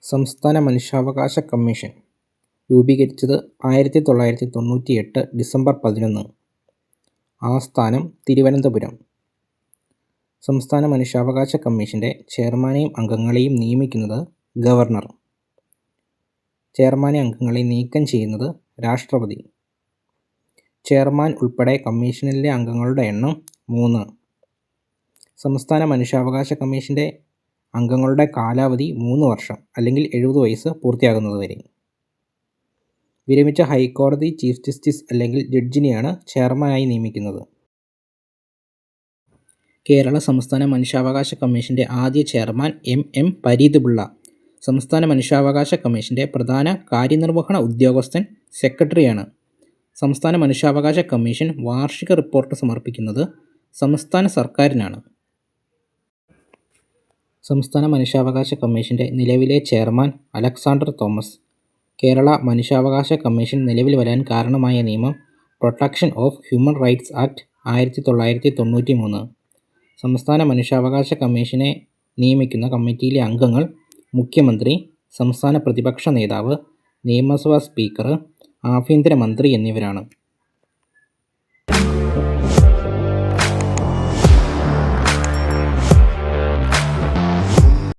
സംസ്ഥാന മനുഷ്യാവകാശ കമ്മീഷൻ രൂപീകരിച്ചത് 1998 ഡിസംബർ 11. ആസ്ഥാനം തിരുവനന്തപുരം. സംസ്ഥാന മനുഷ്യാവകാശ കമ്മീഷൻ്റെ ചെയർമാനെയും അംഗങ്ങളെയും നിയമിക്കുന്നത് ഗവർണർ. ചെയർമാനെ അംഗങ്ങളെ നീക്കം ചെയ്യുന്നത് രാഷ്ട്രപതി. ചെയർമാൻ ഉൾപ്പെടെ കമ്മീഷനിലെ അംഗങ്ങളുടെ എണ്ണം 3. സംസ്ഥാന മനുഷ്യാവകാശ കമ്മീഷൻ്റെ അംഗങ്ങളുടെ കാലാവധി 3 വർഷം അല്ലെങ്കിൽ 70 വയസ്സ് പൂർത്തിയാകുന്നതുവരെ. വിരമിച്ച ഹൈക്കോടതി ചീഫ് ജസ്റ്റിസ് അല്ലെങ്കിൽ ജഡ്ജിനെയാണ് ചെയർമാനായി നിയമിക്കുന്നത്. കേരള സംസ്ഥാന മനുഷ്യാവകാശ കമ്മീഷൻ്റെ ആദ്യ ചെയർമാൻ എം പരീത് പിള്ള. സംസ്ഥാന മനുഷ്യാവകാശ കമ്മീഷൻ്റെ പ്രധാന കാര്യനിർവഹണ ഉദ്യോഗസ്ഥൻ സെക്രട്ടറിയാണ്. സംസ്ഥാന മനുഷ്യാവകാശ കമ്മീഷൻ വാർഷിക റിപ്പോർട്ട് സമർപ്പിക്കുന്നത് സംസ്ഥാന സർക്കാരിനാണ്. സംസ്ഥാന മനുഷ്യാവകാശ കമ്മീഷൻ്റെ നിലവിലെ ചെയർമാൻ അലക്സാണ്ടർ തോമസ്. കേരള മനുഷ്യാവകാശ കമ്മീഷൻ നിലവിൽ വരാൻ കാരണമായ നിയമം protection of human rights act 1993. സംസ്ഥാന മനുഷ്യാവകാശ കമ്മീഷനെ നിയമിക്കുന്ന കമ്മിറ്റിയിലെ അംഗങ്ങൾ മുഖ്യമന്ത്രി, സംസ്ഥാന പ്രതിപക്ഷ നേതാവ്, നിയമസഭാ സ്പീക്കർ, ആഭ്യന്തരമന്ത്രി എന്നിവരാണ്.